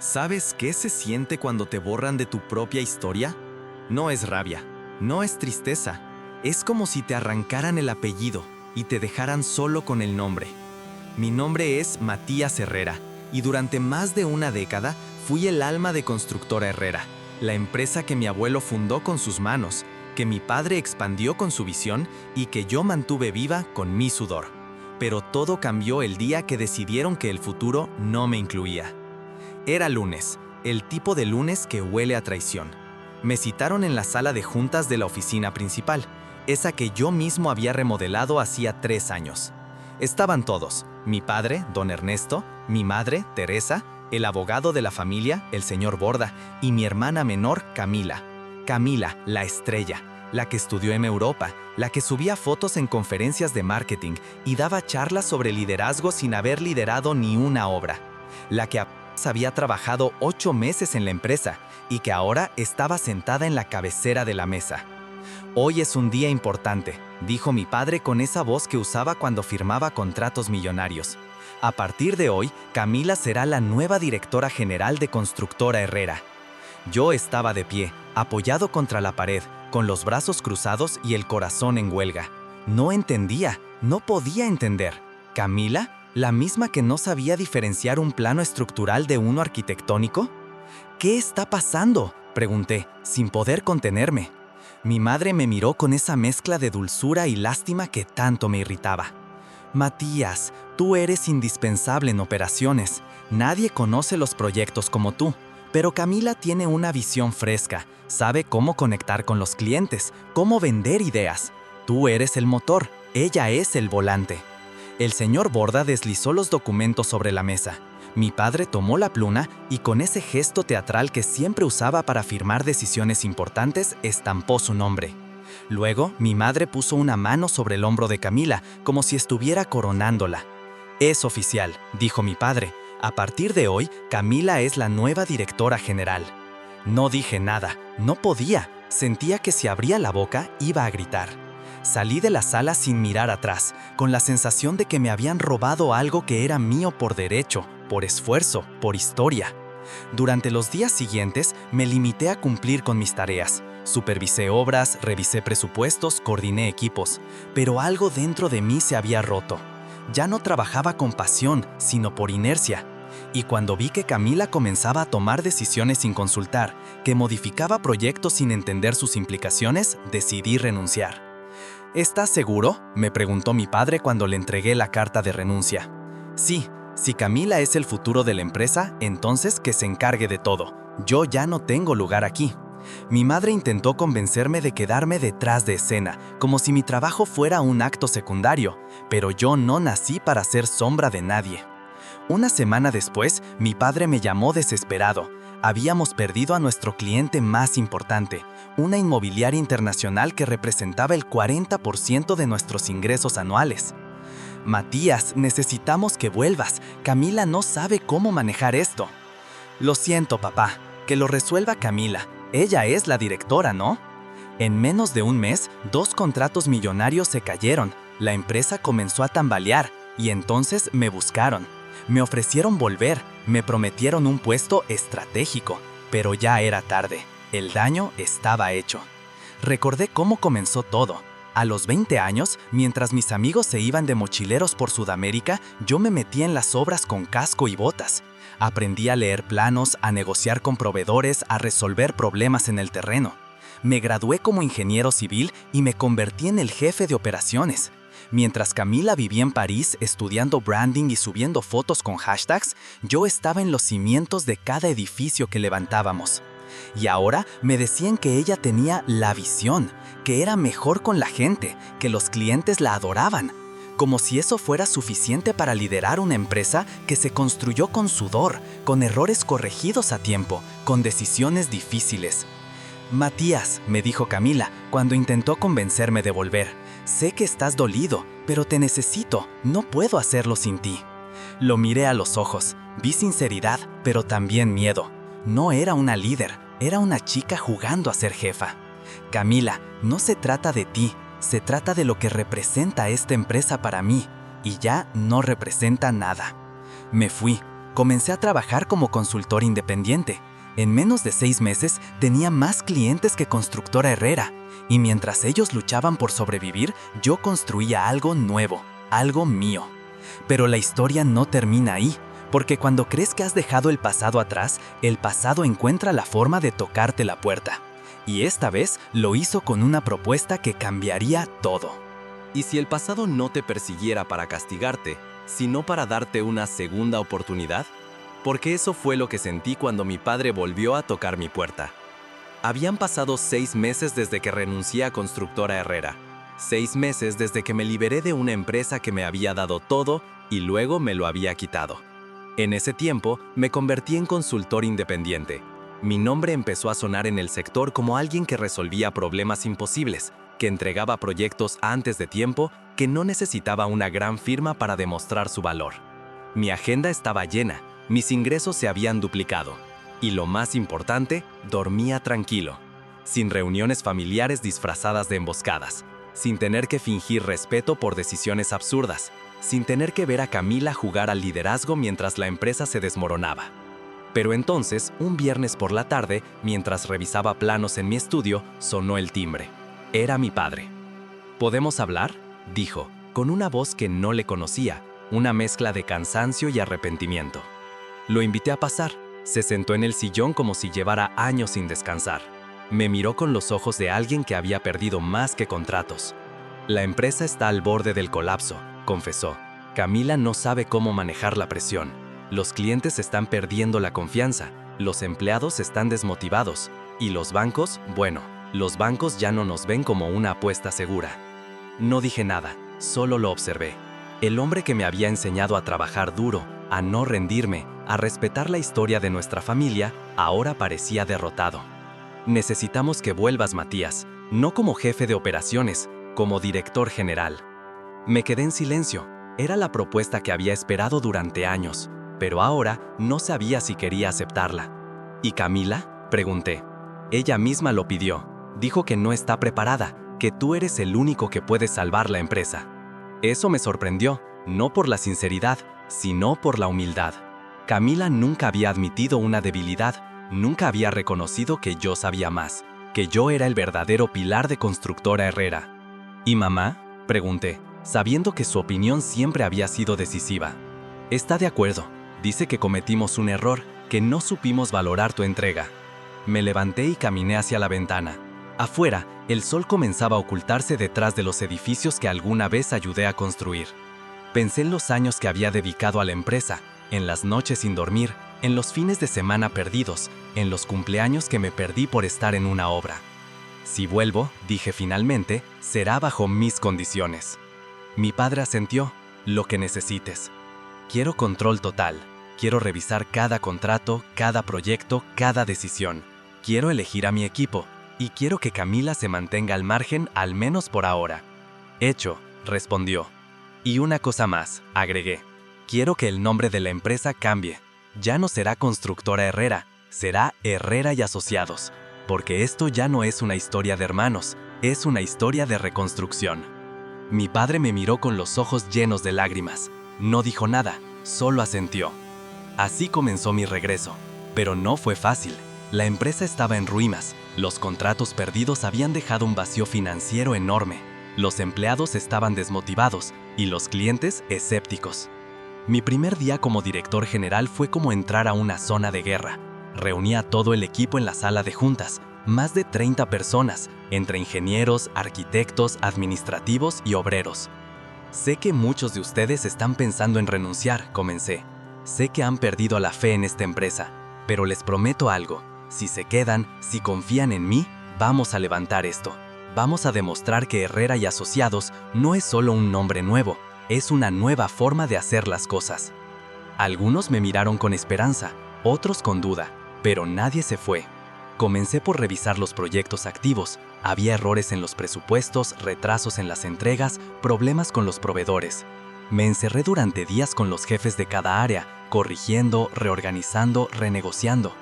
¿Sabes qué se siente cuando te borran de tu propia historia? No es rabia, no es tristeza, es como si te arrancaran el apellido y te dejaran solo con el nombre. Mi nombre es Matías Herrera y durante más de una década fui el alma de Constructora Herrera, la empresa que mi abuelo fundó con sus manos, que mi padre expandió con su visión y que yo mantuve viva con mi sudor. Pero todo cambió el día que decidieron que el futuro no me incluía. Era lunes, el tipo de lunes que huele a traición. Me citaron en la sala de juntas de la oficina principal, esa que yo mismo había remodelado hacía 3 años. Estaban todos, mi padre, don Ernesto, mi madre, Teresa, el abogado de la familia, el señor Borda, y mi hermana menor, Camila. Camila, la estrella, la que estudió en Europa, la que subía fotos en conferencias de marketing y daba charlas sobre liderazgo sin haber liderado ni una obra. La que había trabajado 8 meses en la empresa y que ahora estaba sentada en la cabecera de la mesa. Hoy es un día importante, dijo mi padre con esa voz que usaba cuando firmaba contratos millonarios. A partir de hoy, Camila será la nueva directora general de Constructora Herrera. Yo estaba de pie, apoyado contra la pared, con los brazos cruzados y el corazón en huelga. No entendía, no podía entender. ¿Camila? ¿La misma que no sabía diferenciar un plano estructural de uno arquitectónico? ¿Qué está pasando?, pregunté, sin poder contenerme. Mi madre me miró con esa mezcla de dulzura y lástima que tanto me irritaba. Matías, tú eres indispensable en operaciones. Nadie conoce los proyectos como tú. Pero Camila tiene una visión fresca, sabe cómo conectar con los clientes, cómo vender ideas. Tú eres el motor, ella es el volante. El señor Borda deslizó los documentos sobre la mesa. Mi padre tomó la pluma y con ese gesto teatral que siempre usaba para firmar decisiones importantes, estampó su nombre. Luego, mi madre puso una mano sobre el hombro de Camila, como si estuviera coronándola. Es oficial, dijo mi padre. A partir de hoy, Camila es la nueva directora general. No dije nada, no podía. Sentía que si abría la boca, iba a gritar. Salí de la sala sin mirar atrás, con la sensación de que me habían robado algo que era mío por derecho, por esfuerzo, por historia. Durante los días siguientes, me limité a cumplir con mis tareas. Supervisé obras, revisé presupuestos, coordiné equipos, pero algo dentro de mí se había roto. Ya no trabajaba con pasión, sino por inercia. Y cuando vi que Camila comenzaba a tomar decisiones sin consultar, que modificaba proyectos sin entender sus implicaciones, decidí renunciar. ¿Estás seguro?, me preguntó mi padre cuando le entregué la carta de renuncia. Sí, si Camila es el futuro de la empresa, entonces que se encargue de todo. Yo ya no tengo lugar aquí. Mi madre intentó convencerme de quedarme detrás de escena, como si mi trabajo fuera un acto secundario, pero yo no nací para ser sombra de nadie. Una semana después, mi padre me llamó desesperado. Habíamos perdido a nuestro cliente más importante, una inmobiliaria internacional que representaba el 40% de nuestros ingresos anuales. Matías, necesitamos que vuelvas. Camila no sabe cómo manejar esto. Lo siento, papá, que lo resuelva Camila. Ella es la directora, ¿no? En menos de un mes, 2 contratos millonarios se cayeron. La empresa comenzó a tambalear y entonces me buscaron. Me ofrecieron volver, me prometieron un puesto estratégico, pero ya era tarde. El daño estaba hecho. Recordé cómo comenzó todo. A los 20 años, mientras mis amigos se iban de mochileros por Sudamérica, yo me metí en las obras con casco y botas. Aprendí a leer planos, a negociar con proveedores, a resolver problemas en el terreno. Me gradué como ingeniero civil y me convertí en el jefe de operaciones. Mientras Camila vivía en París estudiando branding y subiendo fotos con hashtags, yo estaba en los cimientos de cada edificio que levantábamos. Y ahora me decían que ella tenía la visión, que era mejor con la gente, que los clientes la adoraban. Como si eso fuera suficiente para liderar una empresa que se construyó con sudor, con errores corregidos a tiempo, con decisiones difíciles. Matías, me dijo Camila, cuando intentó convencerme de volver. Sé que estás dolido, pero te necesito, no puedo hacerlo sin ti. Lo miré a los ojos, vi sinceridad, pero también miedo. No era una líder, era una chica jugando a ser jefa. Camila, no se trata de ti, se trata de lo que representa esta empresa para mí, y ya no representa nada. Me fui, Comencé a trabajar como consultor independiente. En menos de 6 meses tenía más clientes que Constructora Herrera, y mientras ellos luchaban por sobrevivir, yo construía algo nuevo, algo mío. Pero la historia no termina ahí, porque cuando crees que has dejado el pasado atrás, el pasado encuentra la forma de tocarte la puerta. Y esta vez lo hizo con una propuesta que cambiaría todo. ¿Y si el pasado no te persiguiera para castigarte, sino para darte una segunda oportunidad? Porque eso fue lo que sentí cuando mi padre volvió a tocar mi puerta. Habían pasado 6 meses desde que renuncié a Constructora Herrera. 6 meses desde que me liberé de una empresa que me había dado todo y luego me lo había quitado. En ese tiempo, me convertí en consultor independiente. Mi nombre empezó a sonar en el sector como alguien que resolvía problemas imposibles, que entregaba proyectos antes de tiempo, que no necesitaba una gran firma para demostrar su valor. Mi agenda estaba llena, mis ingresos se habían duplicado. Y lo más importante, dormía tranquilo, sin reuniones familiares disfrazadas de emboscadas, sin tener que fingir respeto por decisiones absurdas, sin tener que ver a Camila jugar al liderazgo mientras la empresa se desmoronaba. Pero entonces, un viernes por la tarde, mientras revisaba planos en mi estudio, sonó el timbre. Era mi padre. ¿Podemos hablar?, dijo, con una voz que no le conocía, una mezcla de cansancio y arrepentimiento. Lo invité a pasar. Se sentó en el sillón como si llevara años sin descansar. Me miró con los ojos de alguien que había perdido más que contratos. La empresa está al borde del colapso, confesó. Camila no sabe cómo manejar la presión. Los clientes están perdiendo la confianza, los empleados están desmotivados. Y los bancos, bueno, los bancos ya no nos ven como una apuesta segura. No dije nada, solo lo observé. El hombre que me había enseñado a trabajar duro, a no rendirme, a respetar la historia de nuestra familia, ahora parecía derrotado. Necesitamos que vuelvas, Matías, no como jefe de operaciones, como director general. Me quedé en silencio. Era la propuesta que había esperado durante años, pero ahora no sabía si quería aceptarla. ¿Y Camila?, pregunté. Ella misma lo pidió. Dijo que no está preparada, que tú eres el único que puede salvar la empresa. Eso me sorprendió, no por la sinceridad, sino por la humildad. Camila nunca había admitido una debilidad, nunca había reconocido que yo sabía más, que yo era el verdadero pilar de Constructora Herrera. ¿Y mamá?, pregunté, sabiendo que su opinión siempre había sido decisiva. Está de acuerdo, dice que cometimos un error, que no supimos valorar tu entrega. Me levanté y caminé hacia la ventana. Afuera, el sol comenzaba a ocultarse detrás de los edificios que alguna vez ayudé a construir. Pensé en los años que había dedicado a la empresa, en las noches sin dormir, en los fines de semana perdidos, en los cumpleaños que me perdí por estar en una obra. Si vuelvo, dije finalmente, será bajo mis condiciones. Mi padre asintió, lo que necesites. Quiero control total. Quiero revisar cada contrato, cada proyecto, cada decisión. Quiero elegir a mi equipo. Y quiero que Camila se mantenga al margen, al menos por ahora. Hecho, respondió. Y una cosa más, agregué. Quiero que el nombre de la empresa cambie. Ya no será Constructora Herrera, será Herrera y Asociados. Porque esto ya no es una historia de hermanos, es una historia de reconstrucción. Mi padre me miró con los ojos llenos de lágrimas. No dijo nada, solo asintió. Así comenzó mi regreso. Pero no fue fácil. La empresa estaba en ruinas. Los contratos perdidos habían dejado un vacío financiero enorme. Los empleados estaban desmotivados y los clientes escépticos. Mi primer día como director general fue como entrar a una zona de guerra. Reuní a todo el equipo en la sala de juntas, más de 30 personas, entre ingenieros, arquitectos, administrativos y obreros. Sé que muchos de ustedes están pensando en renunciar, comencé. Sé que han perdido la fe en esta empresa, pero les prometo algo. Si se quedan, si confían en mí, vamos a levantar esto. Vamos a demostrar que Herrera y Asociados no es solo un nombre nuevo, es una nueva forma de hacer las cosas. Algunos me miraron con esperanza, otros con duda, pero nadie se fue. Comencé por revisar los proyectos activos. Había errores en los presupuestos, retrasos en las entregas, problemas con los proveedores. Me encerré durante días con los jefes de cada área, corrigiendo, reorganizando, renegociando.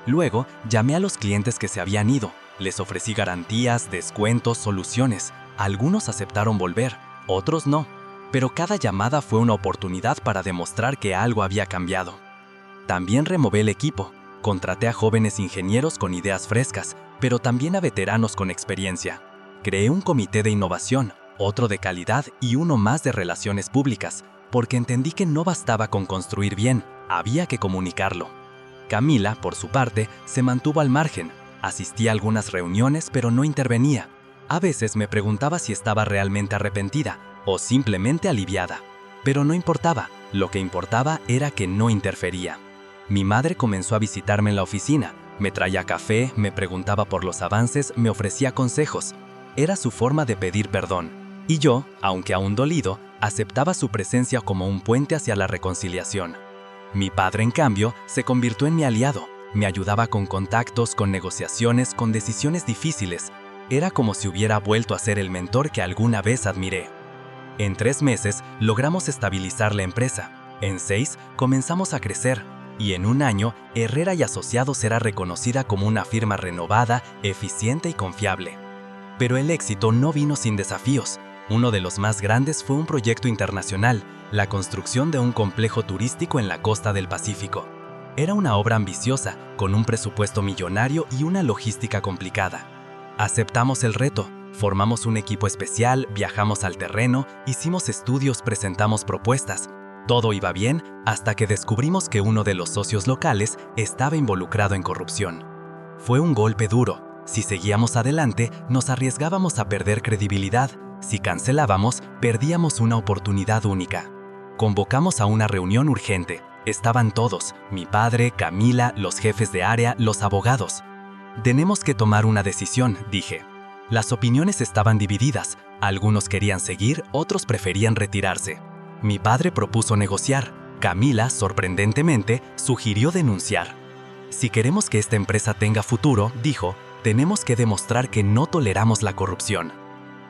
Luego, llamé a los clientes que se habían ido. Les ofrecí garantías, descuentos, soluciones. Algunos aceptaron volver, otros no. Pero cada llamada fue una oportunidad para demostrar que algo había cambiado. También renové el equipo. Contraté a jóvenes ingenieros con ideas frescas, pero también a veteranos con experiencia. Creé un comité de innovación, otro de calidad y uno más de relaciones públicas, porque entendí que no bastaba con construir bien, había que comunicarlo. Camila, por su parte, se mantuvo al margen. Asistía a algunas reuniones, pero no intervenía. A veces me preguntaba si estaba realmente arrepentida o simplemente aliviada. Pero no importaba, lo que importaba era que no interfería. Mi madre comenzó a visitarme en la oficina, me traía café, me preguntaba por los avances, me ofrecía consejos. Era su forma de pedir perdón. Y yo, aunque aún dolido, aceptaba su presencia como un puente hacia la reconciliación. Mi padre, en cambio, se convirtió en mi aliado. Me ayudaba con contactos, con negociaciones, con decisiones difíciles. Era como si hubiera vuelto a ser el mentor que alguna vez admiré. En 3 meses logramos estabilizar la empresa. En 6 comenzamos a crecer. Y en 1 año, Herrera y Asociados era reconocida como una firma renovada, eficiente y confiable. Pero el éxito no vino sin desafíos. Uno de los más grandes fue un proyecto internacional, la construcción de un complejo turístico en la costa del Pacífico. Era una obra ambiciosa, con un presupuesto millonario y una logística complicada. Aceptamos el reto, formamos un equipo especial, viajamos al terreno, hicimos estudios, presentamos propuestas. Todo iba bien hasta que descubrimos que uno de los socios locales estaba involucrado en corrupción. Fue un golpe duro. Si seguíamos adelante, nos arriesgábamos a perder credibilidad. Si cancelábamos, perdíamos una oportunidad única. Convocamos a una reunión urgente. Estaban todos, mi padre, Camila, los jefes de área, los abogados. Tenemos que tomar una decisión, dije. Las opiniones estaban divididas. Algunos querían seguir, otros preferían retirarse. Mi padre propuso negociar. Camila, sorprendentemente, sugirió denunciar. Si queremos que esta empresa tenga futuro, dijo, tenemos que demostrar que no toleramos la corrupción.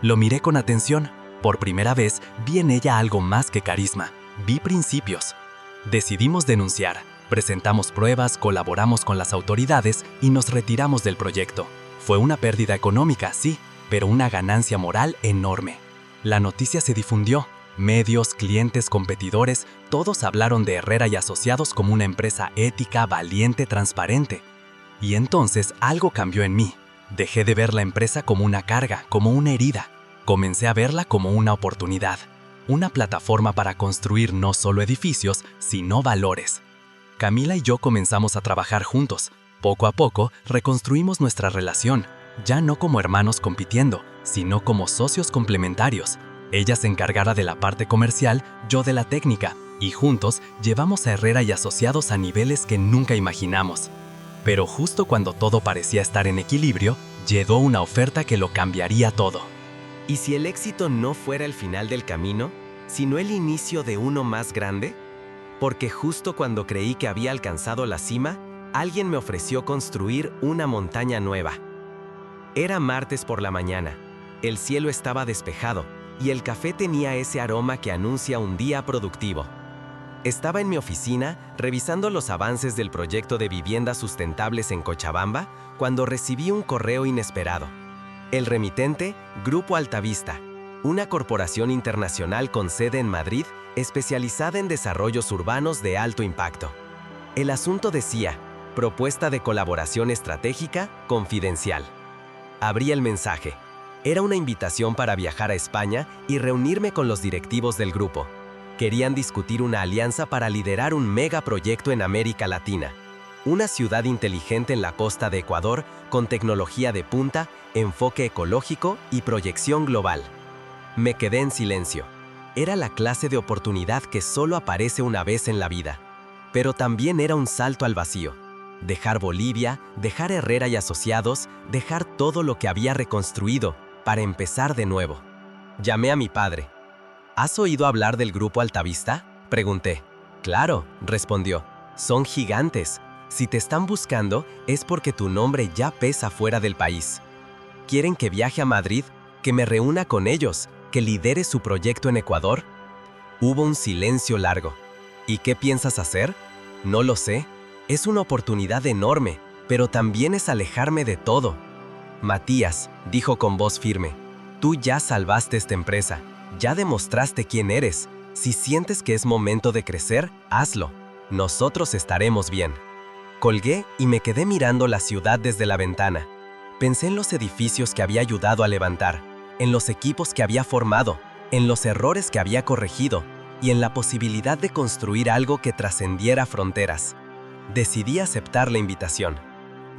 Lo miré con atención. Por primera vez, vi en ella algo más que carisma. Vi principios. Decidimos denunciar. Presentamos pruebas, colaboramos con las autoridades y nos retiramos del proyecto. Fue una pérdida económica, sí, pero una ganancia moral enorme. La noticia se difundió. Medios, clientes, competidores, todos hablaron de Herrera y Asociados como una empresa ética, valiente, transparente. Y entonces algo cambió en mí. Dejé de ver la empresa como una carga, como una herida. Comencé a verla como una oportunidad. Una plataforma para construir no solo edificios, sino valores. Camila y yo comenzamos a trabajar juntos. Poco a poco, reconstruimos nuestra relación, ya no como hermanos compitiendo, sino como socios complementarios. Ella se encargará de la parte comercial, yo de la técnica, y juntos llevamos a Herrera y Asociados a niveles que nunca imaginamos. Pero justo cuando todo parecía estar en equilibrio, llegó una oferta que lo cambiaría todo. ¿Y si el éxito no fuera el final del camino, sino el inicio de uno más grande? Porque justo cuando creí que había alcanzado la cima, alguien me ofreció construir una montaña nueva. Era martes por la mañana, el cielo estaba despejado y el café tenía ese aroma que anuncia un día productivo. Estaba en mi oficina revisando los avances del proyecto de viviendas sustentables en Cochabamba cuando recibí un correo inesperado. El remitente, Grupo Altavista, una corporación internacional con sede en Madrid especializada en desarrollos urbanos de alto impacto. El asunto decía, propuesta de colaboración estratégica confidencial. Abrí el mensaje. Era una invitación para viajar a España y reunirme con los directivos del grupo. Querían discutir una alianza para liderar un megaproyecto en América Latina. Una ciudad inteligente en la costa de Ecuador con tecnología de punta, enfoque ecológico y proyección global. Me quedé en silencio. Era la clase de oportunidad que solo aparece una vez en la vida. Pero también era un salto al vacío. Dejar Bolivia, dejar Herrera y Asociados, dejar todo lo que había reconstruido para empezar de nuevo. Llamé a mi padre. ¿Has oído hablar del Grupo Altavista?, pregunté. Claro, respondió. Son gigantes. Si te están buscando, es porque tu nombre ya pesa fuera del país. ¿Quieren que viaje a Madrid? ¿Que me reúna con ellos? ¿Que lidere su proyecto en Ecuador? Hubo un silencio largo. ¿Y qué piensas hacer? No lo sé. Es una oportunidad enorme, pero también es alejarme de todo. Matías, dijo con voz firme, tú ya salvaste esta empresa. Ya demostraste quién eres. Si sientes que es momento de crecer, hazlo. nosotros estaremos bien. Colgué y me quedé mirando la ciudad desde la ventana. Pensé en los edificios que había ayudado a levantar, en los equipos que había formado, en los errores que había corregido y en la posibilidad de construir algo que trascendiera fronteras. Decidí aceptar la invitación.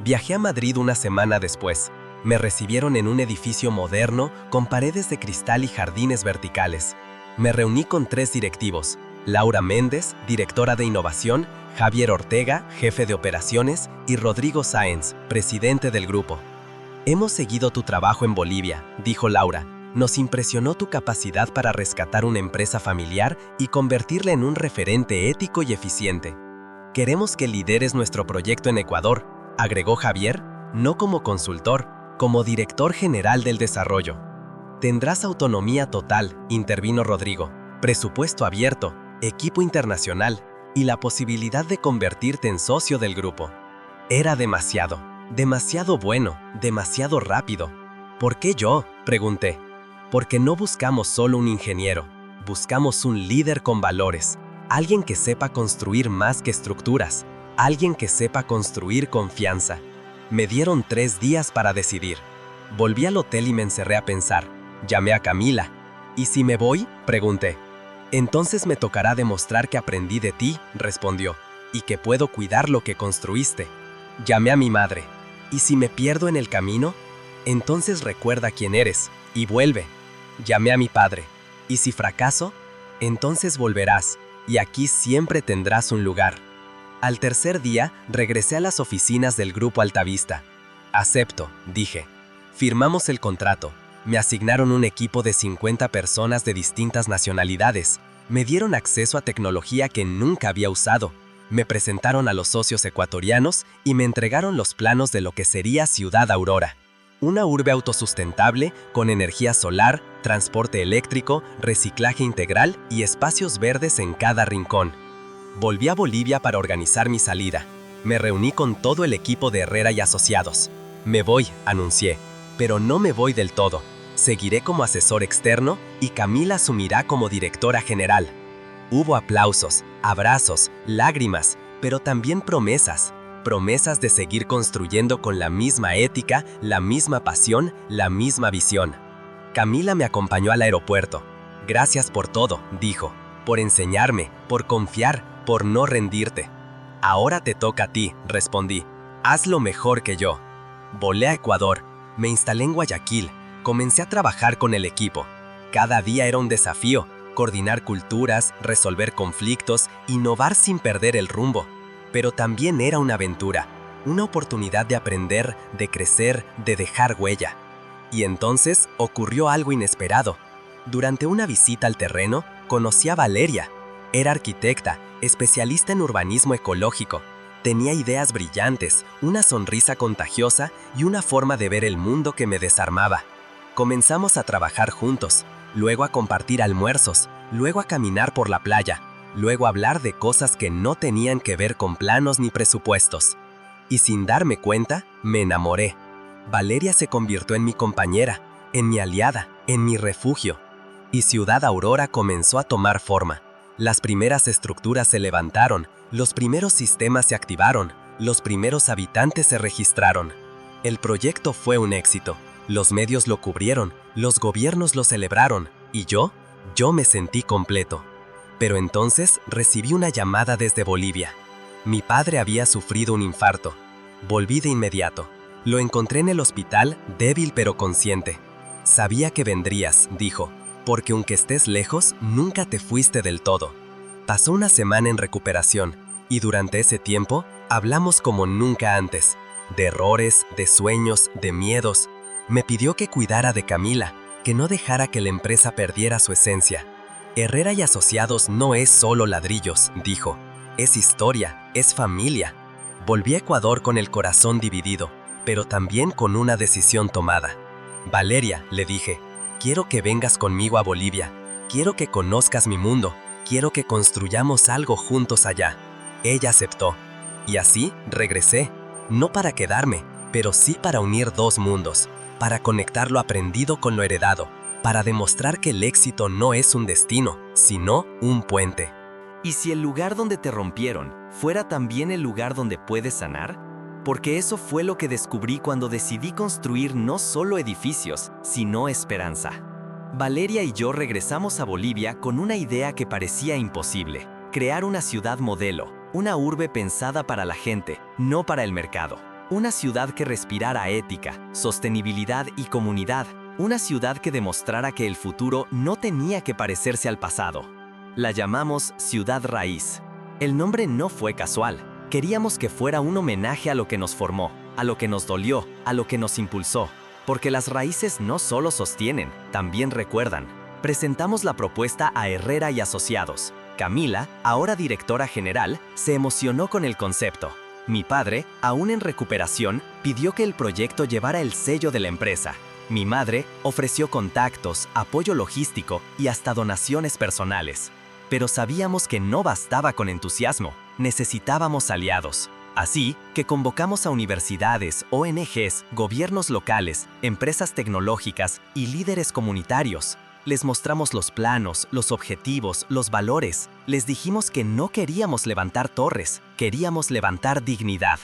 Viajé a Madrid una semana después. Me recibieron en un edificio moderno con paredes de cristal y jardines verticales. Me reuní con 3 directivos: Laura Méndez, directora de innovación, Javier Ortega, jefe de operaciones, y Rodrigo Sáenz, presidente del grupo. Hemos seguido tu trabajo en Bolivia, dijo Laura. Nos impresionó tu capacidad para rescatar una empresa familiar y convertirla en un referente ético y eficiente. Queremos que lideres nuestro proyecto en Ecuador, agregó Javier, no como consultor, como director general del desarrollo. Tendrás autonomía total, intervino Rodrigo, presupuesto abierto, equipo internacional y la posibilidad de convertirte en socio del grupo. Era demasiado bueno, demasiado rápido. ¿Por qué yo?, pregunté. Porque no buscamos solo un ingeniero, buscamos un líder con valores, alguien que sepa construir más que estructuras, alguien que sepa construir confianza. Me dieron 3 días para decidir. Volví al hotel y me encerré a pensar. Llamé a Camila. ¿Y si me voy?, pregunté. Entonces me tocará demostrar que aprendí de ti, respondió, y que puedo cuidar lo que construiste. Llamé a mi madre. ¿Y si me pierdo en el camino? Entonces recuerda quién eres y vuelve. Llamé a mi padre. ¿Y si fracaso? Entonces volverás, y aquí siempre tendrás un lugar. Al tercer día, regresé a las oficinas del Grupo Altavista. Acepto, dije. Firmamos el contrato. Me asignaron un equipo de 50 personas de distintas nacionalidades. Me dieron acceso a tecnología que nunca había usado. Me presentaron a los socios ecuatorianos y me entregaron los planos de lo que sería Ciudad Aurora. Una urbe autosustentable con energía solar, transporte eléctrico, reciclaje integral y espacios verdes en cada rincón. Volví a Bolivia para organizar mi salida. Me reuní con todo el equipo de Herrera y Asociados. Me voy, anuncié, pero no me voy del todo. Seguiré como asesor externo y Camila asumirá como directora general. Hubo aplausos, abrazos, lágrimas, pero también promesas. Promesas de seguir construyendo con la misma ética, la misma pasión, la misma visión. Camila me acompañó al aeropuerto. Gracias por todo, dijo, por enseñarme, por confiar, por no rendirte. Ahora te toca a ti, respondí. Hazlo mejor que yo. Volé a Ecuador, me instalé en Guayaquil, comencé a trabajar con el equipo. Cada día era un desafío, coordinar culturas, resolver conflictos, innovar sin perder el rumbo. Pero también era una aventura, una oportunidad de aprender, de crecer, de dejar huella. Y entonces ocurrió algo inesperado. Durante una visita al terreno, conocí a Valeria. Era arquitecta, especialista en urbanismo ecológico. Tenía ideas brillantes, una sonrisa contagiosa y una forma de ver el mundo que me desarmaba. Comenzamos a trabajar juntos, luego a compartir almuerzos, luego a caminar por la playa. Luego hablar de cosas que no tenían que ver con planos ni presupuestos. Y sin darme cuenta, me enamoré. Valeria se convirtió en mi compañera, en mi aliada, en mi refugio. Y Ciudad Aurora comenzó a tomar forma. Las primeras estructuras se levantaron, los primeros sistemas se activaron, los primeros habitantes se registraron. El proyecto fue un éxito. Los medios lo cubrieron, los gobiernos lo celebraron, y yo me sentí completo. Pero entonces recibí una llamada desde Bolivia. Mi padre había sufrido un infarto. Volví de inmediato. Lo encontré en el hospital, débil pero consciente. Sabía que vendrías, dijo, porque aunque estés lejos, nunca te fuiste del todo. Pasó una semana en recuperación, y durante ese tiempo hablamos como nunca antes. De errores, de sueños, de miedos. Me pidió que cuidara de Camila, que no dejara que la empresa perdiera su esencia. Herrera y Asociados no es solo ladrillos, dijo. Es historia, es familia. Volví a Ecuador con el corazón dividido, pero también con una decisión tomada. Valeria, le dije, quiero que vengas conmigo a Bolivia. Quiero que conozcas mi mundo. Quiero que construyamos algo juntos allá. Ella aceptó. Y así regresé. No para quedarme, pero sí para unir 2 mundos. Para conectar lo aprendido con lo heredado. Para demostrar que el éxito no es un destino, sino un puente. ¿Y si el lugar donde te rompieron fuera también el lugar donde puedes sanar? Porque eso fue lo que descubrí cuando decidí construir no solo edificios, sino esperanza. Valeria y yo regresamos a Bolivia con una idea que parecía imposible: crear una ciudad modelo, una urbe pensada para la gente, no para el mercado. Una ciudad que respirara ética, sostenibilidad y comunidad. Una ciudad que demostrara que el futuro no tenía que parecerse al pasado. La llamamos Ciudad Raíz. El nombre no fue casual. Queríamos que fuera un homenaje a lo que nos formó, a lo que nos dolió, a lo que nos impulsó. Porque las raíces no solo sostienen, también recuerdan. Presentamos la propuesta a Herrera y Asociados. Camila, ahora directora general, se emocionó con el concepto. Mi padre, aún en recuperación, pidió que el proyecto llevara el sello de la empresa. Mi madre ofreció contactos, apoyo logístico y hasta donaciones personales. Pero sabíamos que no bastaba con entusiasmo, necesitábamos aliados. Así que convocamos a universidades, ONGs, gobiernos locales, empresas tecnológicas y líderes comunitarios. Les mostramos los planos, los objetivos, los valores. Les dijimos que no queríamos levantar torres, queríamos levantar dignidad.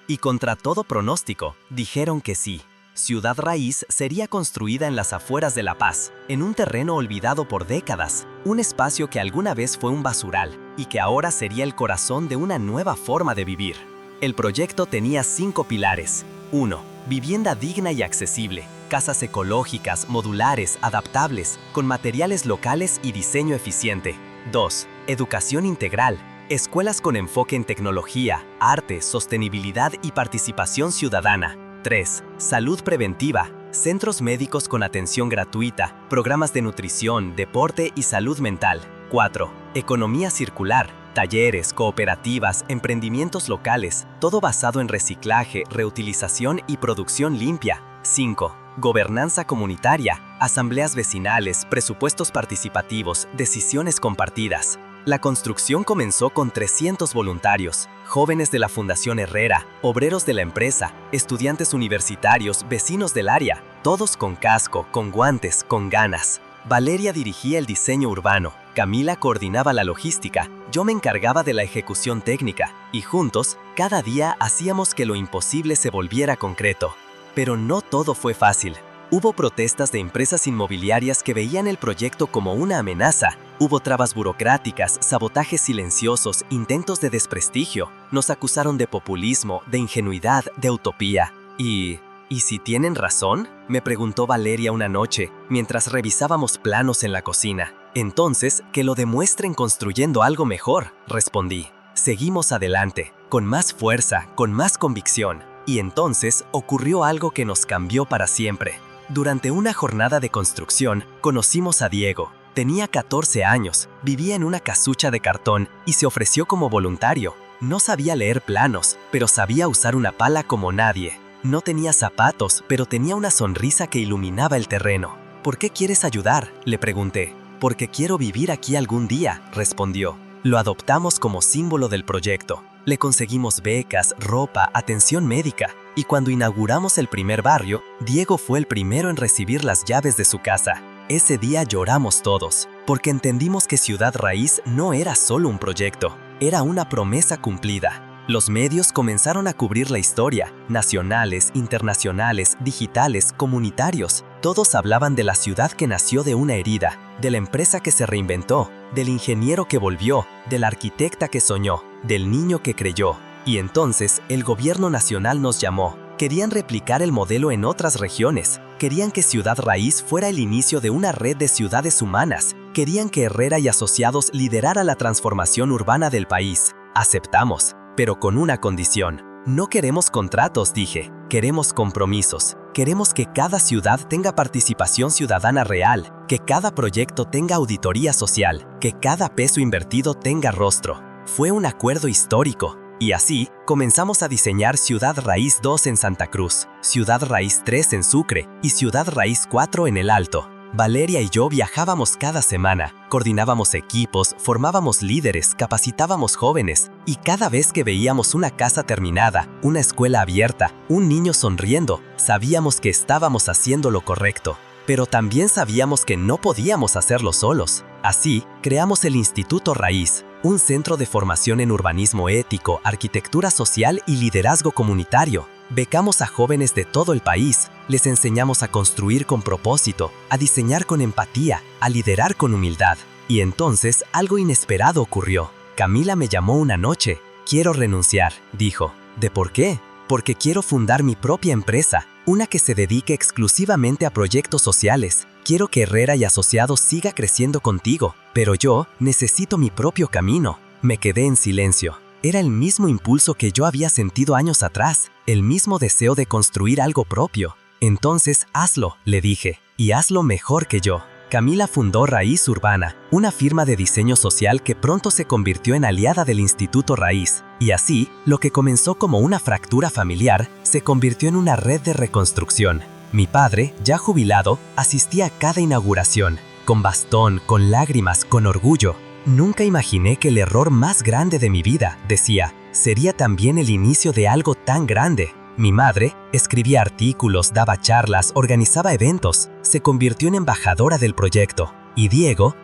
Y contra todo pronóstico, dijeron que sí. Ciudad Raíz sería construida en las afueras de La Paz, en un terreno olvidado por décadas, un espacio que alguna vez fue un basural y que ahora sería el corazón de una nueva forma de vivir. El proyecto tenía 5 pilares. 1. Vivienda digna y accesible. Casas ecológicas, modulares, adaptables, con materiales locales y diseño eficiente. 2. Educación integral. Escuelas con enfoque en tecnología, arte, sostenibilidad y participación ciudadana. 3. Salud preventiva. Centros médicos con atención gratuita, programas de nutrición, deporte y salud mental. 4. Economía circular. Talleres, cooperativas, emprendimientos locales, todo basado en reciclaje, reutilización y producción limpia. 5. Gobernanza comunitaria, asambleas vecinales, presupuestos participativos, decisiones compartidas. La construcción comenzó con 300 voluntarios, jóvenes de la Fundación Herrera, obreros de la empresa, estudiantes universitarios, vecinos del área, todos con casco, con guantes, con ganas. Valeria dirigía el diseño urbano, Camila coordinaba la logística, yo me encargaba de la ejecución técnica, y juntos, cada día hacíamos que lo imposible se volviera concreto. Pero no todo fue fácil. Hubo protestas de empresas inmobiliarias que veían el proyecto como una amenaza. Hubo trabas burocráticas, sabotajes silenciosos, intentos de desprestigio. Nos acusaron de populismo, de ingenuidad, de utopía. ¿Y si tienen razón?, me preguntó Valeria una noche, mientras revisábamos planos en la cocina. Entonces, que lo demuestren construyendo algo mejor, respondí. Seguimos adelante, con más fuerza, con más convicción. Y entonces ocurrió algo que nos cambió para siempre. Durante una jornada de construcción, conocimos a Diego. Tenía 14 años, vivía en una casucha de cartón y se ofreció como voluntario. No sabía leer planos, pero sabía usar una pala como nadie. No tenía zapatos, pero tenía una sonrisa que iluminaba el terreno. ¿Por qué quieres ayudar?, le pregunté. Porque quiero vivir aquí algún día, respondió. Lo adoptamos como símbolo del proyecto. Le conseguimos becas, ropa, atención médica. Y cuando inauguramos el primer barrio, Diego fue el primero en recibir las llaves de su casa. Ese día lloramos todos, porque entendimos que Ciudad Raíz no era solo un proyecto, era una promesa cumplida. Los medios comenzaron a cubrir la historia, nacionales, internacionales, digitales, comunitarios. Todos hablaban de la ciudad que nació de una herida, de la empresa que se reinventó, del ingeniero que volvió, de la arquitecta que soñó, del niño que creyó. Y entonces el gobierno nacional nos llamó. Querían replicar el modelo en otras regiones. Querían que Ciudad Raíz fuera el inicio de una red de ciudades humanas. Querían que Herrera y Asociados liderara la transformación urbana del país. Aceptamos, pero con una condición. No queremos contratos, dije. Queremos compromisos. Queremos que cada ciudad tenga participación ciudadana real, que cada proyecto tenga auditoría social, que cada peso invertido tenga rostro. Fue un acuerdo histórico. Y así, comenzamos a diseñar Ciudad Raíz 2 en Santa Cruz, Ciudad Raíz 3 en Sucre y Ciudad Raíz 4 en El Alto. Valeria y yo viajábamos cada semana, coordinábamos equipos, formábamos líderes, capacitábamos jóvenes, y cada vez que veíamos una casa terminada, una escuela abierta, un niño sonriendo, sabíamos que estábamos haciendo lo correcto. Pero también sabíamos que no podíamos hacerlo solos. Así, creamos el Instituto Raíz, un centro de formación en urbanismo ético, arquitectura social y liderazgo comunitario. Becamos a jóvenes de todo el país, les enseñamos a construir con propósito, a diseñar con empatía, a liderar con humildad. Y entonces algo inesperado ocurrió. Camila me llamó una noche. Quiero renunciar, dijo. ¿De por qué? Porque quiero fundar mi propia empresa, una que se dedique exclusivamente a proyectos sociales. Quiero que Herrera y Asociados siga creciendo contigo, pero yo necesito mi propio camino. Me quedé en silencio. Era el mismo impulso que yo había sentido años atrás, el mismo deseo de construir algo propio. Entonces, hazlo, le dije, y hazlo mejor que yo. Camila fundó Raíz Urbana, una firma de diseño social que pronto se convirtió en aliada del Instituto Raíz. Y así, lo que comenzó como una fractura familiar, se convirtió en una red de reconstrucción. Mi padre, ya jubilado, asistía a cada inauguración, con bastón, con lágrimas, con orgullo. Nunca imaginé que el error más grande de mi vida, decía, sería también el inicio de algo tan grande. Mi madre escribía artículos, daba charlas, organizaba eventos, se convirtió en embajadora del proyecto. Y Diego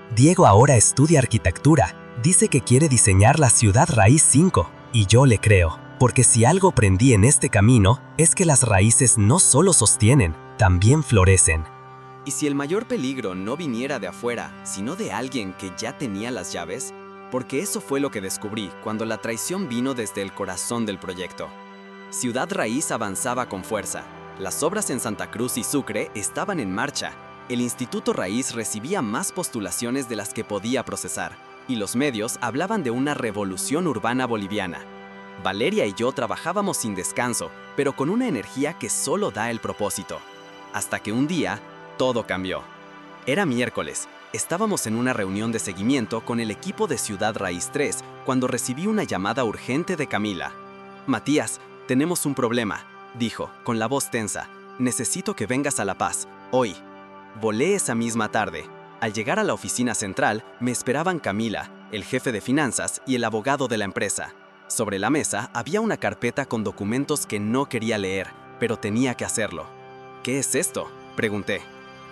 ahora estudia arquitectura, dice que quiere diseñar la Ciudad Raíz 5, y yo le creo, porque si algo aprendí en este camino es que las raíces no solo sostienen, también florecen. ¿Y si el mayor peligro no viniera de afuera, sino de alguien que ya tenía las llaves? Porque eso fue lo que descubrí cuando la traición vino desde el corazón del proyecto. Ciudad Raíz avanzaba con fuerza. Las obras en Santa Cruz y Sucre estaban en marcha. El Instituto Raíz recibía más postulaciones de las que podía procesar. Y los medios hablaban de una revolución urbana boliviana. Valeria y yo trabajábamos sin descanso, pero con una energía que solo da el propósito. Hasta que un día, todo cambió. Era miércoles. Estábamos en una reunión de seguimiento con el equipo de Ciudad Raíz 3 cuando recibí una llamada urgente de Camila. «Matías, tenemos un problema», dijo, con la voz tensa. «Necesito que vengas a La Paz, hoy». Volé esa misma tarde. Al llegar a la oficina central, me esperaban Camila, el jefe de finanzas y el abogado de la empresa. Sobre la mesa había una carpeta con documentos que no quería leer, pero tenía que hacerlo. «¿Qué es esto?», pregunté.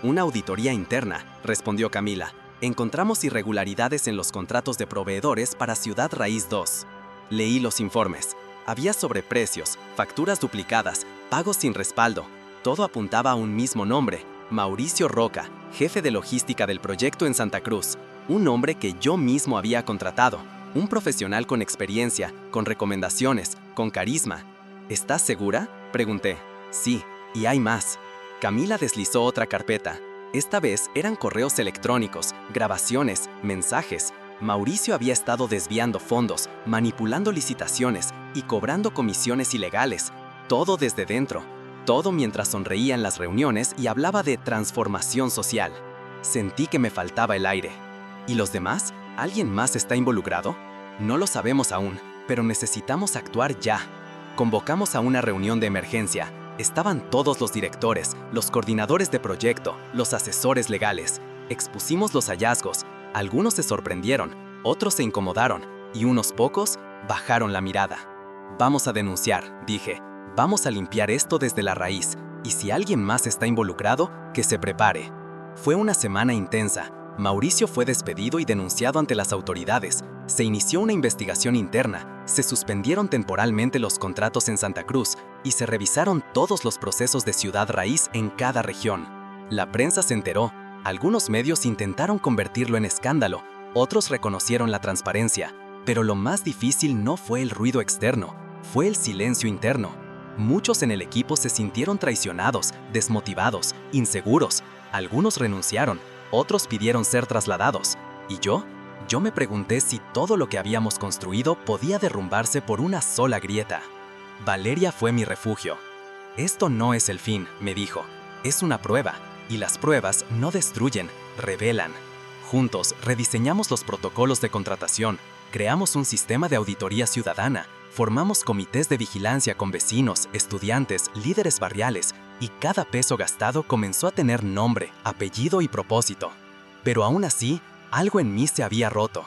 «Una auditoría interna», respondió Camila. «Encontramos irregularidades en los contratos de proveedores para Ciudad Raíz 2». Leí los informes. Había sobreprecios, facturas duplicadas, pagos sin respaldo. Todo apuntaba a un mismo nombre: Mauricio Roca, jefe de logística del proyecto en Santa Cruz. Un hombre que yo mismo había contratado. Un profesional con experiencia, con recomendaciones, con carisma. «¿Estás segura?», pregunté. «Sí, y hay más». Camila deslizó otra carpeta. Esta vez eran correos electrónicos, grabaciones, mensajes. Mauricio había estado desviando fondos, manipulando licitaciones y cobrando comisiones ilegales. Todo desde dentro. Todo mientras sonreía en las reuniones y hablaba de transformación social. Sentí que me faltaba el aire. ¿Y los demás? ¿Alguien más está involucrado? No lo sabemos aún, pero necesitamos actuar ya. Convocamos a una reunión de emergencia. Estaban todos los directores, los coordinadores de proyecto, los asesores legales. Expusimos los hallazgos. Algunos se sorprendieron, otros se incomodaron y unos pocos bajaron la mirada. «Vamos a denunciar», dije. «Vamos a limpiar esto desde la raíz. Y si alguien más está involucrado, que se prepare». Fue una semana intensa. Mauricio fue despedido y denunciado ante las autoridades. Se inició una investigación interna, se suspendieron temporalmente los contratos en Santa Cruz y se revisaron todos los procesos de Ciudad Raíz en cada región. La prensa se enteró, algunos medios intentaron convertirlo en escándalo, otros reconocieron la transparencia, pero lo más difícil no fue el ruido externo, fue el silencio interno. Muchos en el equipo se sintieron traicionados, desmotivados, inseguros. Algunos renunciaron, otros pidieron ser trasladados. ¿Y yo? Yo me pregunté si todo lo que habíamos construido podía derrumbarse por una sola grieta. Valeria fue mi refugio. «Esto no es el fin», me dijo. «Es una prueba, y las pruebas no destruyen, revelan». Juntos rediseñamos los protocolos de contratación, creamos un sistema de auditoría ciudadana, formamos comités de vigilancia con vecinos, estudiantes, líderes barriales, y cada peso gastado comenzó a tener nombre, apellido y propósito. Pero aún así, algo en mí se había roto.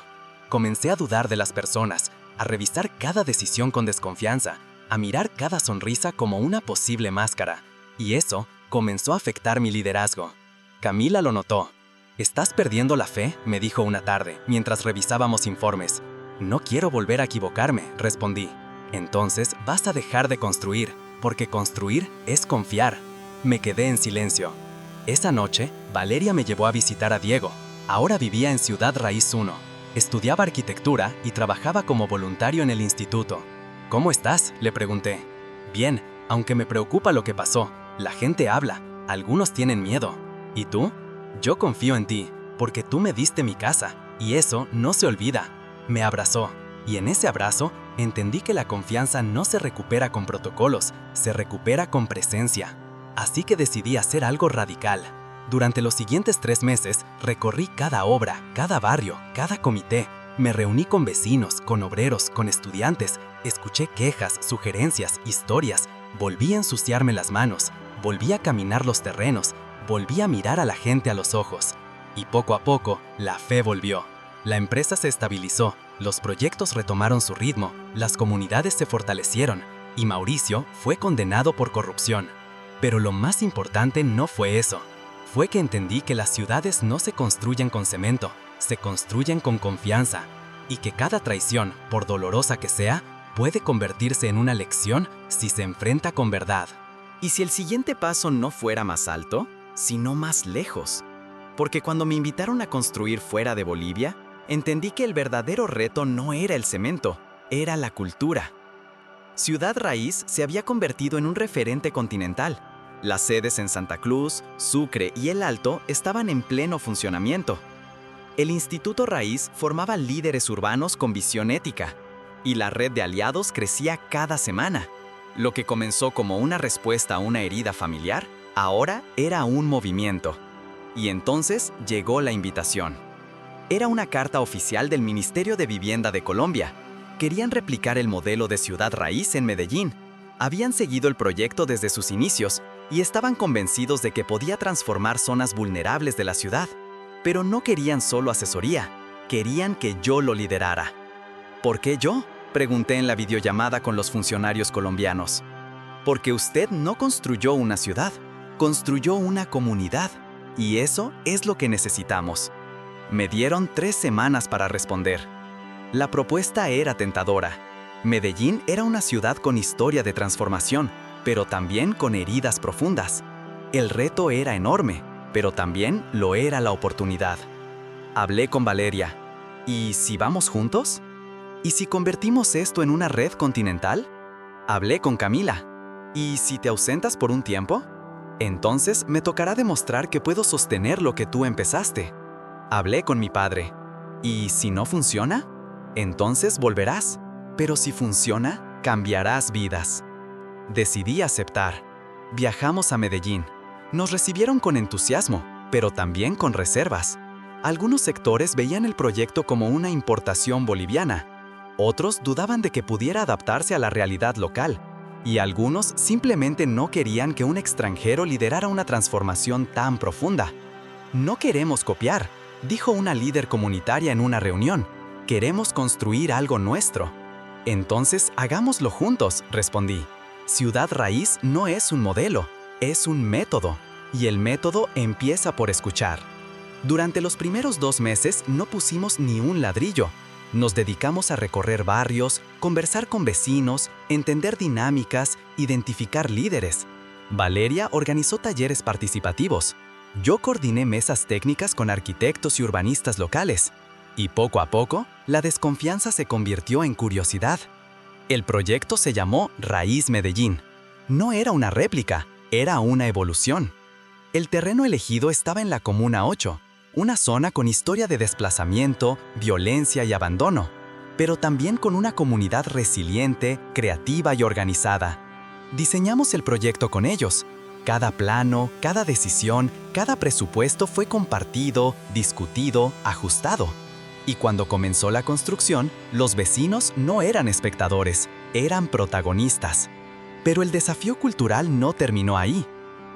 Comencé a dudar de las personas, a revisar cada decisión con desconfianza, a mirar cada sonrisa como una posible máscara. Y eso comenzó a afectar mi liderazgo. Camila lo notó. ¿Estás perdiendo la fe?, me dijo una tarde, mientras revisábamos informes. No quiero volver a equivocarme, respondí. Entonces vas a dejar de construir, porque construir es confiar. Me quedé en silencio. Esa noche, Valeria me llevó a visitar a Diego. Ahora vivía en Ciudad Raíz 1. Estudiaba arquitectura y trabajaba como voluntario en el instituto. ¿Cómo estás?, le pregunté. Bien, aunque me preocupa lo que pasó. La gente habla, algunos tienen miedo. ¿Y tú? Yo confío en ti, porque tú me diste mi casa, y eso no se olvida. Me abrazó, y en ese abrazo entendí que la confianza no se recupera con protocolos, se recupera con presencia. Así que decidí hacer algo radical. Durante los siguientes 3 meses, recorrí cada obra, cada barrio, cada comité. Me reuní con vecinos, con obreros, con estudiantes. Escuché quejas, sugerencias, historias. Volví a ensuciarme las manos. Volví a caminar los terrenos. Volví a mirar a la gente a los ojos. Y poco a poco, la fe volvió. La empresa se estabilizó, los proyectos retomaron su ritmo, las comunidades se fortalecieron, y Mauricio fue condenado por corrupción. Pero lo más importante no fue eso. Fue que entendí que las ciudades no se construyen con cemento, se construyen con confianza, y que cada traición, por dolorosa que sea, puede convertirse en una lección si se enfrenta con verdad. ¿Y si el siguiente paso no fuera más alto, sino más lejos? Porque cuando me invitaron a construir fuera de Bolivia, entendí que el verdadero reto no era el cemento, era la cultura. Ciudad Raíz se había convertido en un referente continental. Las sedes en Santa Cruz, Sucre y El Alto estaban en pleno funcionamiento. El Instituto Raíz formaba líderes urbanos con visión ética, y la red de aliados crecía cada semana. Lo que comenzó como una respuesta a una herida familiar, ahora era un movimiento. Y entonces llegó la invitación. Era una carta oficial del Ministerio de Vivienda de Colombia. Querían replicar el modelo de Ciudad Raíz en Medellín. Habían seguido el proyecto desde sus inicios y estaban convencidos de que podía transformar zonas vulnerables de la ciudad. Pero no querían solo asesoría, querían que yo lo liderara. ¿Por qué yo?, pregunté en la videollamada con los funcionarios colombianos. Porque usted no construyó una ciudad, construyó una comunidad. Y eso es lo que necesitamos. Me dieron 3 semanas para responder. La propuesta era tentadora. Medellín era una ciudad con historia de transformación, pero también con heridas profundas. El reto era enorme, pero también lo era la oportunidad. Hablé con Valeria. ¿Y si vamos juntos? ¿Y si convertimos esto en una red continental? Hablé con Camila. ¿Y si te ausentas por un tiempo? Entonces me tocará demostrar que puedo sostener lo que tú empezaste. Hablé con mi padre. ¿Y si no funciona? Entonces volverás. Pero si funciona, cambiarás vidas. Decidí aceptar. Viajamos a Medellín. Nos recibieron con entusiasmo, pero también con reservas. Algunos sectores veían el proyecto como una importación boliviana. Otros dudaban de que pudiera adaptarse a la realidad local. Y algunos simplemente no querían que un extranjero liderara una transformación tan profunda. No queremos copiar, dijo una líder comunitaria en una reunión. Queremos construir algo nuestro. Entonces, hagámoslo juntos, respondí. Ciudad Raíz no es un modelo, es un método. Y el método empieza por escuchar. Durante los primeros 2 meses no pusimos ni un ladrillo. Nos dedicamos a recorrer barrios, conversar con vecinos, entender dinámicas, identificar líderes. Valeria organizó talleres participativos. Yo coordiné mesas técnicas con arquitectos y urbanistas locales. Y poco a poco, la desconfianza se convirtió en curiosidad. El proyecto se llamó Raíz Medellín. No era una réplica, era una evolución. El terreno elegido estaba en la Comuna 8, una zona con historia de desplazamiento, violencia y abandono, pero también con una comunidad resiliente, creativa y organizada. Diseñamos el proyecto con ellos. Cada plano, cada decisión, cada presupuesto fue compartido, discutido, ajustado. Y cuando comenzó la construcción, los vecinos no eran espectadores, eran protagonistas. Pero el desafío cultural no terminó ahí.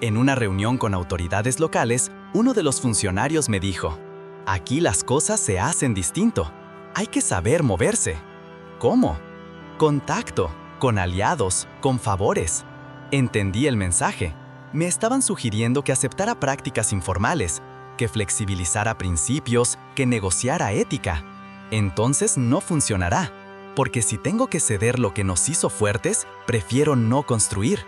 En una reunión con autoridades locales, uno de los funcionarios me dijo: aquí las cosas se hacen distinto. Hay que saber moverse. ¿Cómo? Con tacto, con aliados, con favores. Entendí el mensaje. Me estaban sugiriendo que aceptara prácticas informales, que flexibilizara principios, que negociara ética. Entonces no funcionará, porque si tengo que ceder lo que nos hizo fuertes, prefiero no construir.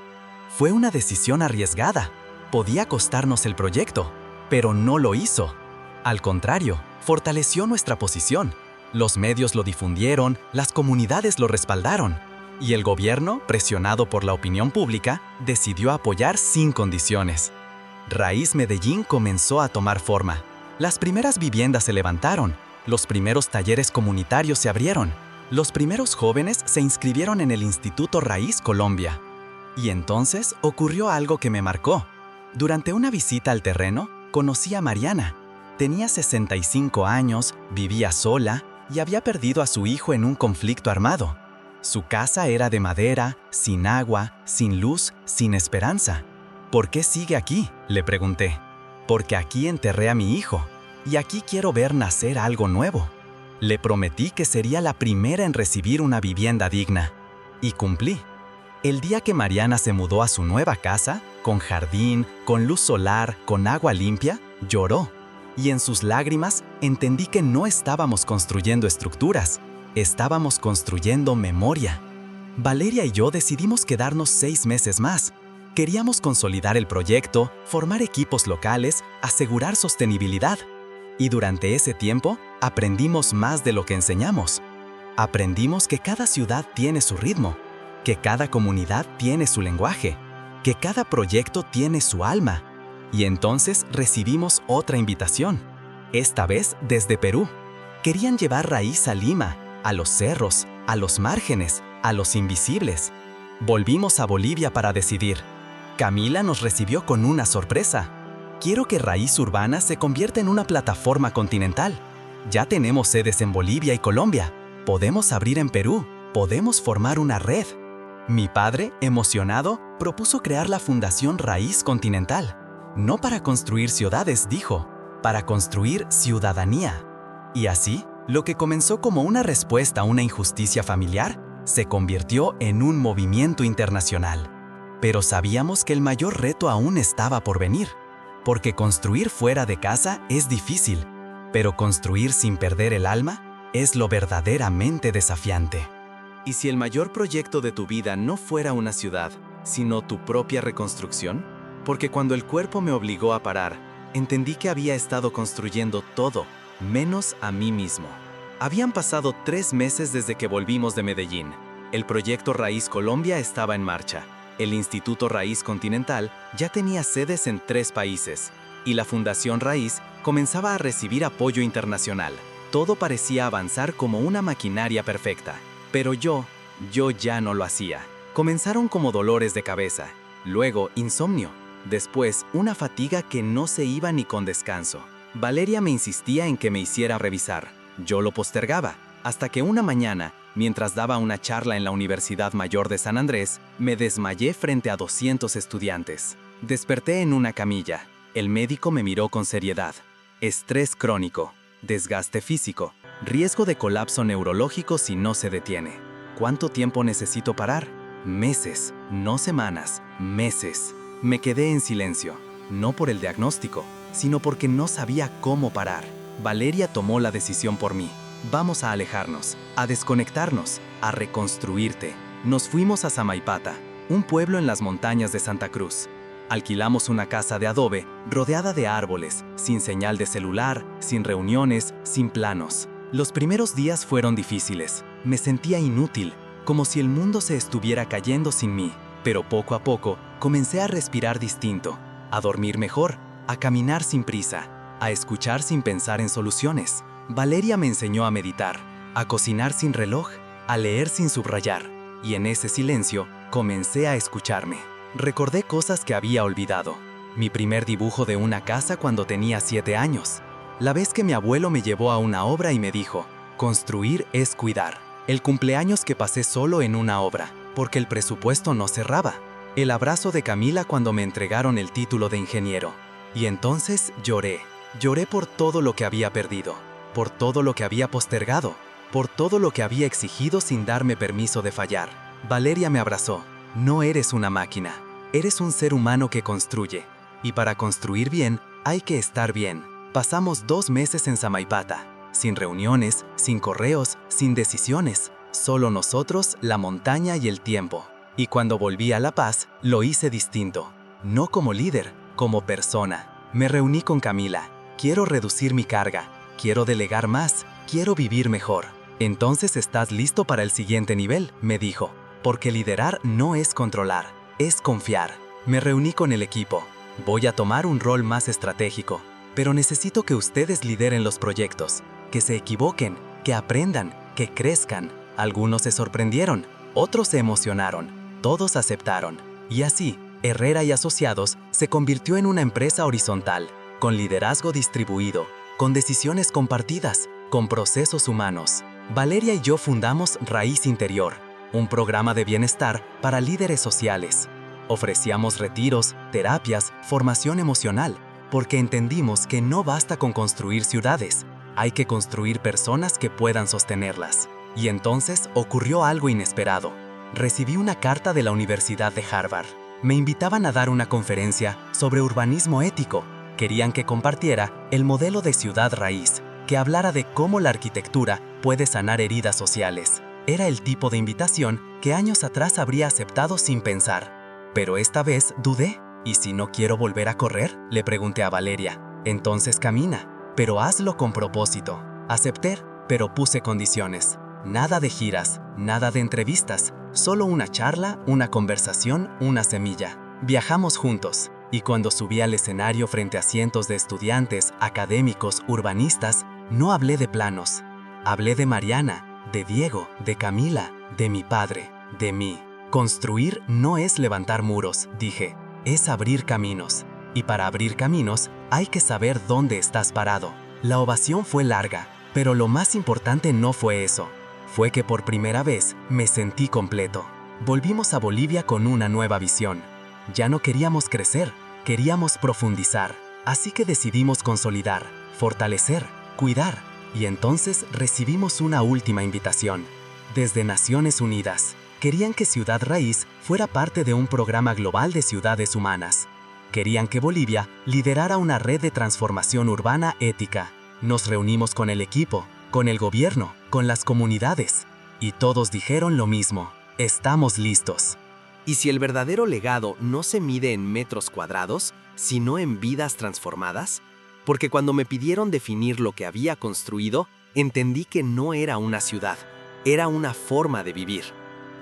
Fue una decisión arriesgada. Podía costarnos el proyecto, pero no lo hizo. Al contrario, fortaleció nuestra posición. Los medios lo difundieron, las comunidades lo respaldaron, y el gobierno, presionado por la opinión pública, decidió apoyar sin condiciones. Raíz Medellín comenzó a tomar forma. Las primeras viviendas se levantaron, los primeros talleres comunitarios se abrieron, los primeros jóvenes se inscribieron en el Instituto Raíz Colombia. Y entonces ocurrió algo que me marcó. Durante una visita al terreno, conocí a Mariana. Tenía 65 años, vivía sola y había perdido a su hijo en un conflicto armado. Su casa era de madera, sin agua, sin luz, sin esperanza. ¿Por qué sigue aquí?, le pregunté. Porque aquí enterré a mi hijo, y aquí quiero ver nacer algo nuevo. Le prometí que sería la primera en recibir una vivienda digna. Y cumplí. El día que Mariana se mudó a su nueva casa, con jardín, con luz solar, con agua limpia, lloró. Y en sus lágrimas entendí que no estábamos construyendo estructuras, estábamos construyendo memoria. Valeria y yo decidimos quedarnos 6 meses más. Queríamos consolidar el proyecto, formar equipos locales, asegurar sostenibilidad. Y durante ese tiempo, aprendimos más de lo que enseñamos. Aprendimos que cada ciudad tiene su ritmo, que cada comunidad tiene su lenguaje, que cada proyecto tiene su alma. Y entonces recibimos otra invitación, esta vez desde Perú. Querían llevar Raíz a Lima, a los cerros, a los márgenes, a los invisibles. Volvimos a Bolivia para decidir. Camila nos recibió con una sorpresa. Quiero que Raíz Urbana se convierta en una plataforma continental. Ya tenemos sedes en Bolivia y Colombia. Podemos abrir en Perú. Podemos formar una red. Mi padre, emocionado, propuso crear la Fundación Raíz Continental. No para construir ciudades, dijo, para construir ciudadanía. Y así, lo que comenzó como una respuesta a una injusticia familiar, se convirtió en un movimiento internacional. Pero sabíamos que el mayor reto aún estaba por venir, porque construir fuera de casa es difícil, pero construir sin perder el alma es lo verdaderamente desafiante. ¿Y si el mayor proyecto de tu vida no fuera una ciudad, sino tu propia reconstrucción? Porque cuando el cuerpo me obligó a parar, entendí que había estado construyendo todo, menos a mí mismo. Habían pasado 3 meses desde que volvimos de Medellín. El proyecto Raíz Colombia estaba en marcha. El Instituto Raíz Continental ya tenía sedes en 3 países. Y la Fundación Raíz comenzaba a recibir apoyo internacional. Todo parecía avanzar como una maquinaria perfecta. Pero yo ya no lo hacía. Comenzaron como dolores de cabeza, luego insomnio. Después, una fatiga que no se iba ni con descanso. Valeria me insistía en que me hiciera revisar. Yo lo postergaba, hasta que una mañana, mientras daba una charla en la Universidad Mayor de San Andrés, me desmayé frente a 200 estudiantes. Desperté en una camilla. El médico me miró con seriedad. Estrés crónico, desgaste físico, riesgo de colapso neurológico si no se detiene. ¿Cuánto tiempo necesito parar? Meses, no semanas, meses. Me quedé en silencio, no por el diagnóstico, sino porque no sabía cómo parar. Valeria tomó la decisión por mí. Vamos a alejarnos, a desconectarnos, a reconstruirte. Nos fuimos a Samaipata, un pueblo en las montañas de Santa Cruz. Alquilamos una casa de adobe, rodeada de árboles, sin señal de celular, sin reuniones, sin planos. Los primeros días fueron difíciles. Me sentía inútil, como si el mundo se estuviera cayendo sin mí. Pero poco a poco, comencé a respirar distinto, a dormir mejor, a caminar sin prisa, a escuchar sin pensar en soluciones. Valeria me enseñó a meditar, a cocinar sin reloj, a leer sin subrayar. Y en ese silencio, comencé a escucharme. Recordé cosas que había olvidado. Mi primer dibujo de una casa cuando tenía 7 años. La vez que mi abuelo me llevó a una obra y me dijo, construir es cuidar. El cumpleaños que pasé solo en una obra, porque el presupuesto no cerraba. El abrazo de Camila cuando me entregaron el título de ingeniero. Y entonces lloré. Lloré por todo lo que había perdido, por todo lo que había postergado, por todo lo que había exigido sin darme permiso de fallar. Valeria me abrazó. No eres una máquina, eres un ser humano que construye. Y para construir bien, hay que estar bien. Pasamos 2 meses en Samaipata, sin reuniones, sin correos, sin decisiones, solo nosotros, la montaña y el tiempo. Y cuando volví a La Paz, lo hice distinto. No como líder, como persona. Me reuní con Camila. Quiero reducir mi carga, quiero delegar más, quiero vivir mejor. Entonces estás listo para el siguiente nivel, me dijo, porque liderar no es controlar, es confiar. Me reuní con el equipo. Voy a tomar un rol más estratégico, pero necesito que ustedes lideren los proyectos, que se equivoquen, que aprendan, que crezcan. Algunos se sorprendieron, otros se emocionaron, todos aceptaron. Y así, Herrera y Asociados se convirtió en una empresa horizontal, con liderazgo distribuido, con decisiones compartidas, con procesos humanos. Valeria y yo fundamos Raíz Interior, un programa de bienestar para líderes sociales. Ofrecíamos retiros, terapias, formación emocional, porque entendimos que no basta con construir ciudades, hay que construir personas que puedan sostenerlas. Y entonces ocurrió algo inesperado. Recibí una carta de la Universidad de Harvard. Me invitaban a dar una conferencia sobre urbanismo ético. Querían que compartiera el modelo de ciudad raíz, que hablara de cómo la arquitectura puede sanar heridas sociales. Era el tipo de invitación que años atrás habría aceptado sin pensar. Pero esta vez dudé. ¿Y si no quiero volver a correr?, le pregunté a Valeria. Entonces camina, pero hazlo con propósito. Acepté, pero puse condiciones. Nada de giras, nada de entrevistas, solo una charla, una conversación, una semilla. Viajamos juntos, y cuando subí al escenario frente a cientos de estudiantes, académicos, urbanistas, no hablé de planos. Hablé de Mariana, de Diego, de Camila, de mi padre, de mí. Construir no es levantar muros, dije, es abrir caminos. Y para abrir caminos, hay que saber dónde estás parado. La ovación fue larga, pero lo más importante no fue eso. Fue que por primera vez me sentí completo. Volvimos a Bolivia con una nueva visión. Ya no queríamos crecer, queríamos profundizar. Así que decidimos consolidar, fortalecer, cuidar. Y entonces recibimos una última invitación. Desde Naciones Unidas, querían que Ciudad Raíz fuera parte de un programa global de ciudades humanas. Querían que Bolivia liderara una red de transformación urbana ética. Nos reunimos con el equipo, con el gobierno, con las comunidades. Y todos dijeron lo mismo, estamos listos. ¿Y si el verdadero legado no se mide en metros cuadrados, sino en vidas transformadas? Porque cuando me pidieron definir lo que había construido, entendí que no era una ciudad, era una forma de vivir.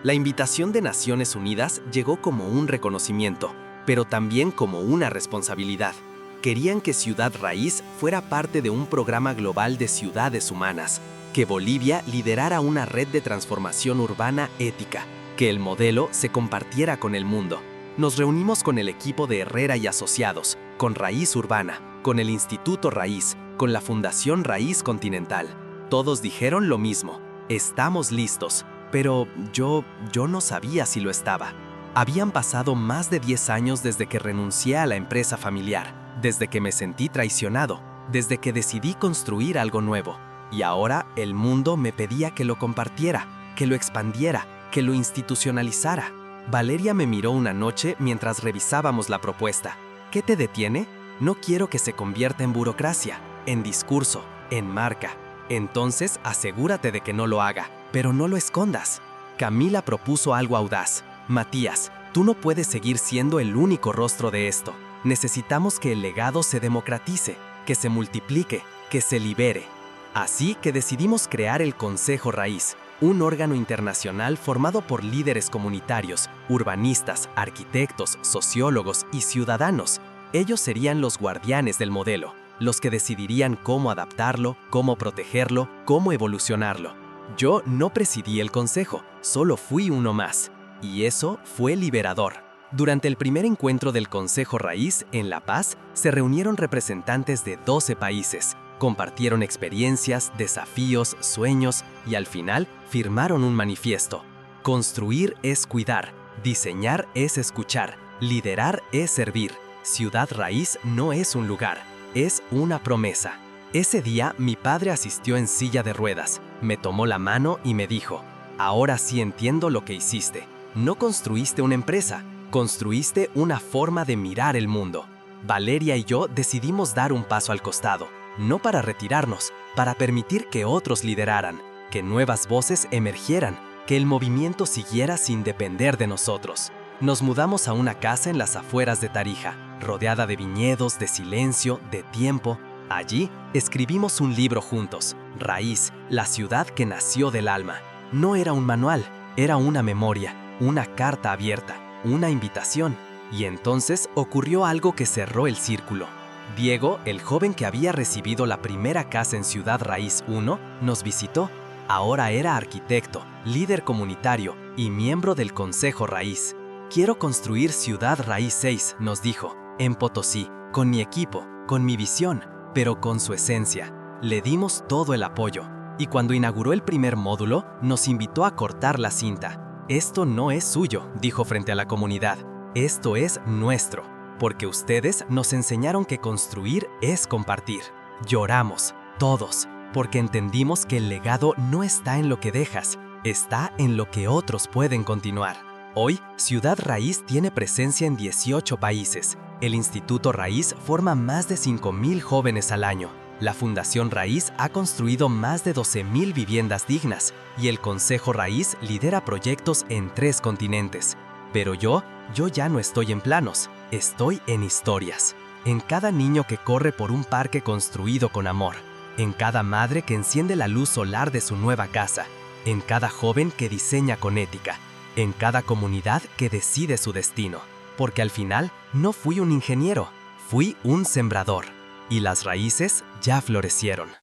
La invitación de Naciones Unidas llegó como un reconocimiento, pero también como una responsabilidad. Querían que Ciudad Raíz fuera parte de un programa global de ciudades humanas, que Bolivia liderara una red de transformación urbana ética, que el modelo se compartiera con el mundo. Nos reunimos con el equipo de Herrera y Asociados, con Raíz Urbana, con el Instituto Raíz, con la Fundación Raíz Continental. Todos dijeron lo mismo, estamos listos, pero yo no sabía si lo estaba. Habían pasado más de 10 años desde que renuncié a la empresa familiar, desde que me sentí traicionado, desde que decidí construir algo nuevo. Y ahora el mundo me pedía que lo compartiera, que lo expandiera, que lo institucionalizara. Valeria me miró una noche mientras revisábamos la propuesta. ¿Qué te detiene? No quiero que se convierta en burocracia, en discurso, en marca. Entonces asegúrate de que no lo haga, pero no lo escondas. Camila propuso algo audaz. Matías, tú no puedes seguir siendo el único rostro de esto. Necesitamos que el legado se democratice, que se multiplique, que se libere. Así que decidimos crear el Consejo Raíz, un órgano internacional formado por líderes comunitarios, urbanistas, arquitectos, sociólogos y ciudadanos. Ellos serían los guardianes del modelo, los que decidirían cómo adaptarlo, cómo protegerlo, cómo evolucionarlo. Yo no presidí el consejo, solo fui uno más. Y eso fue liberador. Durante el primer encuentro del Consejo Raíz en La Paz, se reunieron representantes de 12 países, compartieron experiencias, desafíos, sueños y al final firmaron un manifiesto. Construir es cuidar, diseñar es escuchar, liderar es servir. Ciudad Raíz no es un lugar, es una promesa. Ese día mi padre asistió en silla de ruedas, me tomó la mano y me dijo, ahora sí entiendo lo que hiciste. No construiste una empresa, construiste una forma de mirar el mundo. Valeria y yo decidimos dar un paso al costado. no para retirarnos, para permitir que otros lideraran, que nuevas voces emergieran, que el movimiento siguiera sin depender de nosotros. Nos mudamos a una casa en las afueras de Tarija, rodeada de viñedos, de silencio, de tiempo. Allí escribimos un libro juntos, Raíz, la ciudad que nació del alma. No era un manual, era una memoria, una carta abierta, una invitación. Y entonces ocurrió algo que cerró el círculo. Diego, el joven que había recibido la primera casa en Ciudad Raíz 1, nos visitó. Ahora era arquitecto, líder comunitario y miembro del Consejo Raíz. Quiero construir Ciudad Raíz 6, nos dijo, en Potosí, con mi equipo, con mi visión, pero con su esencia. Le dimos todo el apoyo. Y cuando inauguró el primer módulo, nos invitó a cortar la cinta. Esto no es suyo, dijo frente a la comunidad. Esto es nuestro, porque ustedes nos enseñaron que construir es compartir. Lloramos, todos, porque entendimos que el legado no está en lo que dejas, está en lo que otros pueden continuar. Hoy, Ciudad Raíz tiene presencia en 18 países. El Instituto Raíz forma más de 5,000 jóvenes al año. La Fundación Raíz ha construido más de 12,000 viviendas dignas y el Consejo Raíz lidera proyectos en 3 continentes. Pero yo ya no estoy en planos, estoy en historias. En cada niño que corre por un parque construido con amor. En cada madre que enciende la luz solar de su nueva casa. En cada joven que diseña con ética. En cada comunidad que decide su destino. Porque al final no fui un ingeniero, fui un sembrador. Y las raíces ya florecieron.